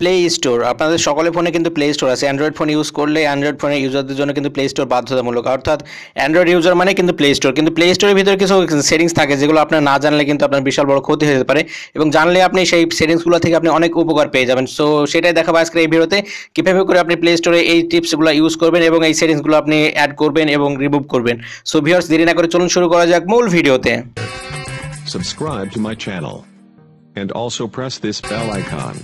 Play store আপনাদের সকলের ফোনে কিন্তু প্লে স্টোর আছে। অ্যান্ড্রয়েড ফোন ইউজ করলে অ্যান্ড্রয়েড ফোনের ইউজারদের জন্য কিন্তু প্লে স্টোর বাধ্যতামূলক, অর্থাৎ অ্যান্ড্রয়েড ইউজার মানে কিন্তু প্লে স্টোর। কিন্তু প্লে স্টোরের ভিতরে কিছু সেটিংস থাকে যেগুলো আপনার না জানলে কিন্তু আপনার বিশাল বড় ক্ষতি হয়ে যেতে পারে, এবং জানলে আপনি সেই সেটিংসগুলো থেকে আপনি অনেক উপকার পেয়ে যাবেন। সো সেটাই দেখাবো আজকের এই ভিডিওতে, কীভাবে করে আপনি প্লে স্টোরে এই টিপসগুলো ইউজ করবেন এবং এই সেটিংসগুলো আপনি অ্যাড করবেন এবং রিমুভ করবেন। সো ভিউয়ার্স, দেরি না করে চলুন শুরু করা যাক মূল ভিডিওতে। Subscribe to my channel and also press this bell icon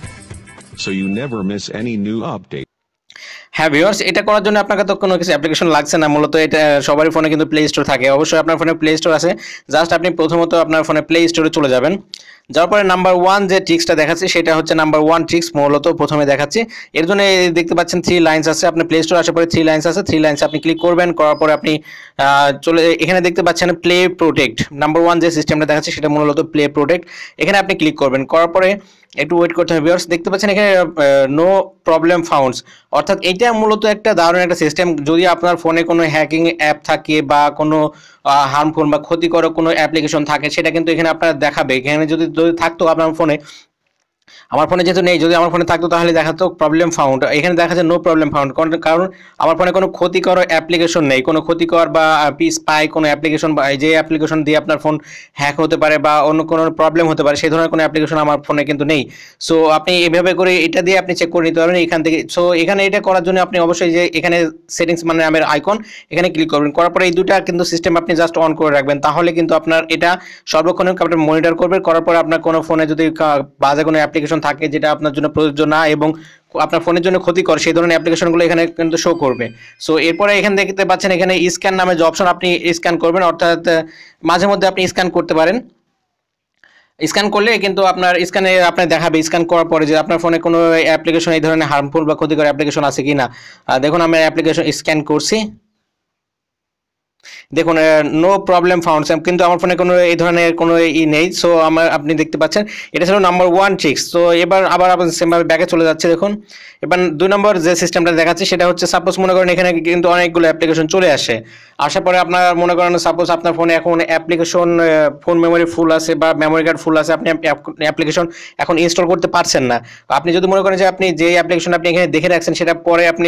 so you never miss any new update. হ্যাঁ ভিউয়ার্স, এটা করার জন্য আপনাকে তো কোনো কিছু অ্যাপ্লিকেশন লাগছে না। মূলত এটা সবারই ফোনে কিন্তু প্লে স্টোর থাকে। অবশ্যই আপনার ফোনে প্লে স্টোর আছে। জাস্ট আপনি প্রথমত আপনার ফোনে প্লে স্টোরে চলে যাবেন। যাওয়ার পরে নাম্বার ওয়ান যে ট্রিক্সটা দেখাচ্ছি সেটা হচ্ছে নাম্বার ওয়ান ট্রিক্স, মূলত প্রথমে দেখাচ্ছি। এর জন্য দেখতে পাচ্ছেন 3 লাইন্স আছে। আপনি প্লে স্টোর আসার পরে 3 লাইন্স আছে, 3 লাইন্স আপনি ক্লিক করবেন। করার পরে আপনি এখানে দেখতে পাচ্ছেন প্লে প্রোটেক্ট। নাম্বার ওয়ান যে সিস্টেমটা দেখাচ্ছি সেটা মূলত প্লে প্রোটেক্ট। এখানে আপনি ক্লিক করবেন। করার পরে একটু ওয়েট করতে হবে ভিউয়ার্স। দেখতে পাচ্ছেন এখানে নো প্রবলেম ফাউন্ডস, অর্থাৎ এটা মূলত একটা দারুণ একটা সিস্টেম। যদি আপনার ফোনে কোনো হ্যাকিং অ্যাপ থাকে বা কোনো হার্মফুল বা ক্ষতিকর কোনো অ্যাপ্লিকেশন থাকে, সেটা কিন্তু এখানে আপনার দেখাবে। এখানে যদি থাকতো আপনার ফোনে, আমার ফোনে যেহেতু নেই, যদি আমার ফোনে থাকতো তাহলে দেখাতো প্রবলেম ফাউন্ড। এখানে দেখা যায় নো প্রবলেম ফাউন্ড, কারণ আমার ফোনে কোনো ক্ষতিকর অ্যাপ্লিকেশন নেই। কোনো ক্ষতিকর বা স্পাই কোনো অ্যাপ্লিকেশন বা যে অ্যাপ্লিকেশন দিয়ে আপনার ফোন হ্যাক হতে পারে বা অন্য কোনো প্রবলেম হতে পারে, সেই ধরনের কোনো অ্যাপ্লিকেশন আমার ফোনে কিন্তু নেই। সো আপনি এভাবে করে এটা দিয়ে আপনি চেক করে নিতে পারবেন এখান থেকে। সো এখানে এটা করার জন্য আপনি অবশ্যই যে এখানে সেটিংস মানে নামের আইকন, এখানে ক্লিক করবেন। করার পরে এই দুটা কিন্তু সিস্টেম আপনি জাস্ট অন করে রাখবেন, তাহলে কিন্তু আপনার এটা সর্বক্ষণ আপনি মনিটর করবেন। করার পরে আপনার কোনো ফোনে যদি বাজে কোনো অ্যাপ্লিকেশন থাকে যেটা আপনার জন্য প্রযোজ্য না এবং আপনার ফোনের জন্য ক্ষতিকর, সেই ধরনের অ্যাপ্লিকেশনগুলো এখানে কিন্তু শো করবে। সো এরপরে এখানে দেখতে পাচ্ছেন এখানে স্ক্যান নামে যে অপশন, আপনি স্ক্যান করবেন, অর্থাৎ মাঝে মধ্যে আপনি স্ক্যান করতে পারেন। স্ক্যান করলে কিন্তু আপনার স্ক্যানে আপনার দেখাবে, স্ক্যান করার পরে যে আপনার ফোনে কোনো অ্যাপ্লিকেশন এই ধরনের হার্মফুল বা ক্ষতিকর অ্যাপ্লিকেশন আছে কিনা। দেখুন আমি অ্যাপ্লিকেশন স্ক্যান করছি, দেখুন নো প্রবলেম ফাউন্ড, কিন্তু আমার ফোনে কোনো এই ধরনের কোনো নেই। সো আপনি দেখতে পাচ্ছেন এটা ছিল নাম্বার ওয়ান ট্রিক্স। তো এবার আবার সেমভাবে ব্যাকে চলে যাচ্ছে। দেখুন এবার 2 নম্বর যে সিস্টেমটা দেখাচ্ছি সেটা হচ্ছে, সাপোজ মনে করেন এখানে কিন্তু অনেকগুলো অ্যাপ্লিকেশন চলে আসে। আসার পরে আপনার মনে করেন সাপোজ আপনার ফোনে এখন অ্যাপ্লিকেশন ফোন মেমোরি ফুল আছে বা মেমোরি কার্ড ফুল আছে, আপনি অ্যাপ্লিকেশন এখন ইনস্টল করতে পারছেন না। আপনি যদি মনে করেন যে আপনি যে অ্যাপ্লিকেশন আপনি এখানে দেখে রাখছেন সেটা পরে আপনি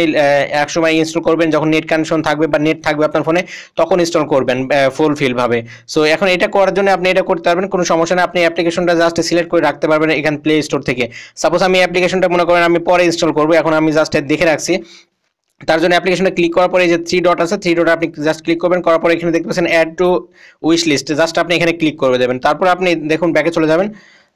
এক সময় ইনস্টল করবেন, যখন নেট কানেকশন থাকবে বা নেট থাকবে আপনার ফোনে, তখন ইনস্টল করবেন ফুলফিল ভাবে। সো এখন এটা করার জন্য আপনি এটা করতে পারবেন, কোনো সমস্যা নেই। আপনি অ্যাপ্লিকেশনটা জাস্ট সিলেক্ট করে রাখতে পারবেন এখানে প্লে স্টোর থেকে। সাপোজ আমি অ্যাপ্লিকেশনটা মনে করেন আমি পরে ইনস্টল করবো, এখন আমি জাস্ট দেখে রাখছি। তার জন্য অ্যাপ্লিকেশনে ক্লিক করার পরে যে 3 ডট আছে, 3 ডট আপনি জাস্ট ক্লিক করবেন। করার পরে এখানে দেখতে পাচ্ছেন add to wish list, just আপনি এখানে ক্লিক করে দেবেন। তারপর আপনি দেখুন ব্যাকে চলে যাবেন।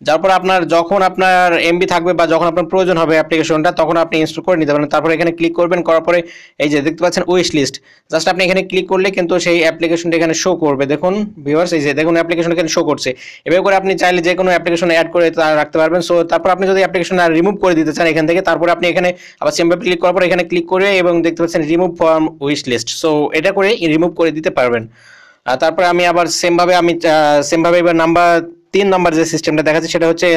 যার পর আপনার যখন আপনার এমবি থাকবে বা যখন আপনার প্রয়োজন হবে অ্যাপ্লিকেশনটা, তখন আপনি ইনস্টল করে নিতে পারেন। তারপর এখানে ক্লিক করবেন। করার পরে এই যে দেখতে পাচ্ছেন উইশ লিস্ট, জাস্ট আপনি এখানে ক্লিক করলে কিন্তু সেই অ্যাপ্লিকেশনটা এখানে শো করবে। দেখুন ভিউয়ার্স, এই যে দেখুন অ্যাপ্লিকেশন এখানে শো করছে। এভাবে করে আপনি চাইলে যে কোনো অ্যাপ্লিকেশন অ্যাড করে রাখতে পারবেন। সো তারপর আপনি যদি অ্যাপ্লিকেশন রিমুভ করে দিতে চান এখান থেকে, তারপরে আপনি এখানে আবার সেমভাবে ক্লিক করার পর এখানে ক্লিক করে এবং দেখতে পাচ্ছেন remove from wish list. So এটা করে রিমুভ করে দিতে পারবেন। তারপরে আমি আবার সেমভাবে এবার নাম্বার 3 নম্বর যে সিস্টেমটা দেখাচ্ছে সেটা হচ্ছে,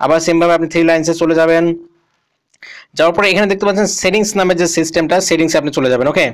আবার সেমভাবে আপনি 3 লাইনসে চলে যাবেন। যাওয়ার পরে এখানে দেখতে পাচ্ছেন সেটিংস নামের যে সিস্টেমটা, সেটিংসে আপনি চলে যাবেন। ওকে,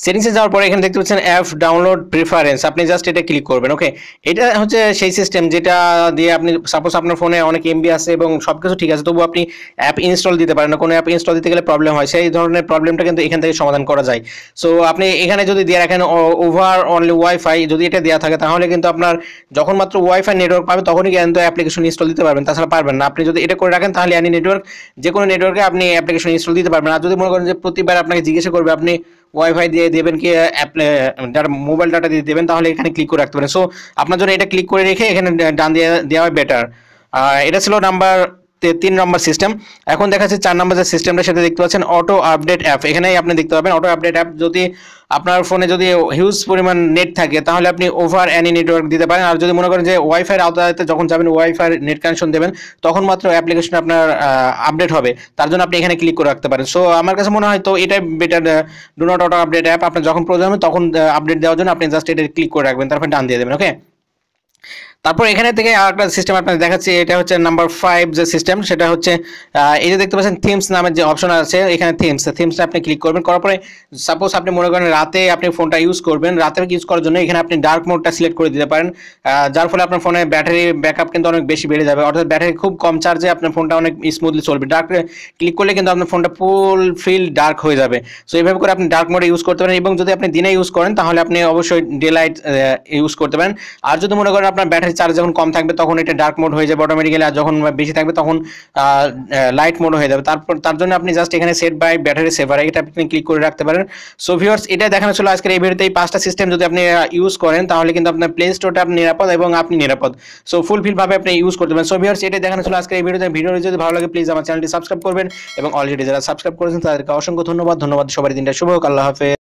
সেটিংসে যাওয়ার পরে এখানে দেখতে পাচ্ছেন অ্যাপ ডাউনলোড প্রিফারেন্স, আপনি জাস্ট এটা ক্লিক করবেন। ওকে, এটা হচ্ছে সেই সিস্টেম যেটা দিয়ে আপনি সাপোজ আপনার ফোনে অনেক এমবি আছে এবং সবকিছু ঠিক আছে, তবু আপনি অ্যাপ ইনস্টল দিতে পারেন না, কোনো অ্যাপ ইনস্টল দিতে গেলে প্রবলেম হয়, সেই ধরনের প্রবলেমটা কিন্তু এখান থেকে সমাধান করা যায়। সো আপনি এখানে যদি দিয়ে রাখেন ওভার অনলি ওয়াইফাই, যদি এটা দেওয়া থাকে তাহলে কিন্তু আপনার যখন মাত্র ওয়াইফাই নেটওয়ার্ক পাবে তখনই কিন্তু অ্যাপ্লিকেশন ইনস্টল দিতে পারবেন, তাছাড়া পারবেন না। আপনি যদি এটা করে রাখেন তাহলে এনি নেটওয়ার্ক, যে কোনো নেটওয়ার্কে আপনি অ্যাপ্লিকেশন ইনস্টল দিতে পারবেন। আর যদি মনে করেন যে প্রতিবার আপনাকে জিজ্ঞাসা করবে আপনি ওয়াইফাই দিয়ে দেবেন কি মোবাইল ডাটা দিয়ে দেবেন, তাহলে এখানে ক্লিক করে রাখতে পারেন। সো আপনার জন্য এটা ক্লিক করে রেখে এখানে ডান দিয়ে দেওয়া বেটার। এটা ছিল নাম্বার 3 নম্বর সিস্টেম। এখন দেখাচ্ছে 4 নম্বর যে সিস্টেমটা, সেটা দেখতে পাচ্ছেন অটো আপডেট অ্যাপ। এখানেই আপনি দেখতে পাবেন অটো আপডেট অ্যাপ। যদি আপনার ফোনে যদি হিউজ পরিমাণ নেট থাকে তাহলে আপনি ওভার এনি নেটওয়ার্ক দিতে পারেন। আর যদি মনে করেন যে ওয়াইফাইয়ের আওতাতে যখন যাবেন ওয়াইফাই নেট কানেকশন দেবেন, তখন মাত্র অ্যাপ্লিকেশন আপনার আপডেট হবে। তার জন্য আপনি এখানে ক্লিক করে রাখতে পারেন। সো আমার কাছে মনে হয় তো এটাই better, do not auto update app. আপনার যখন প্রয়োজন হবে তখন আপডেট দেওয়ার জন্য আপনি জাস্ট এটা ক্লিক করে রাখবেন, তারপর ডান দিয়ে দেবেন। ওকে, তারপর এখানে থেকে আরেকটা সিস্টেম আপনাদের দেখাচ্ছি, এটা হচ্ছে নাম্বার 5 যে সিস্টেম, সেটা হচ্ছে এই যে দেখতে পাচ্ছেন থিমস নামের যে অপশন আছে এখানে, থিমসটা আপনি ক্লিক করবেন। করার পরে সাপোজ আপনি মনে করেন রাতে আপনি ফোনটা ইউজ করবেন, রাতে ইউজ করার জন্য এখানে আপনি ডার্ক মোডটা সিলেক্ট করে দিতে পারেন, যার ফলে আপনার ফোনে ব্যাটারি ব্যাকআপ কিন্তু অনেক বেশি বেড়ে যাবে, অর্থাৎ ব্যাটারি খুব কম চার্জে আপনার ফোনটা অনেক স্মুথলি চলবে। ডার্ক ক্লিক করলে কিন্তু আপনার ফোনটা ফুল ফিল ডার্ক হয়ে যাবে। সো এইভাবে করে আপনি ডার্ক মোডে ইউজ করতে পারেন, এবং যদি আপনি দিনে ইউজ করেন তাহলে আপনি অবশ্যই ডে লাইট ইউজ করতে পারেন। আর যদি মনে করেন আপনার ব্যাটারি চার্জ যখন কম থাকবে তখন এটা ডার্ক মোড হয়ে যাবে অটোমেটিক্যালি, আর যখন বেশি থাকবে তখন লাইট মোড হয়ে যাবে। তারপর তার জন্য আপনি জাস্ট এখানে সেট বাই ব্যাটারি সেভার এটা আপনি ক্লিক করে রাখতে পারেন। সো ভিউয়ার্স, এটা দেখানো ছিল আজকের এই ভিডিওতে। এই 5টা সিস্টেম যদি আপনি ইউজ করেন তাহলে কিন্তু আপনার প্লে স্টোরটা আপনি নিরাপদ এবং আপনি নিরাপদ। সো ফুলফিল ভাবে আপনি ইউজ করতে পারেন। সো ভিউয়ার্স, এটা দেখানো ছিল আজকের এই ভিডিওতে। ভিডিওটি যদি ভালো লাগে প্লিজ আমার চ্যানেলটি সাবস্ক্রাইব করবেন, এবং অলরেডি যারা সাবস্ক্রাইব করেছেন তাদেরকে অসংখ্য ধন্যবাদ। সবার দিনটা শুভ হোক। আল্লাহ হাফেজ।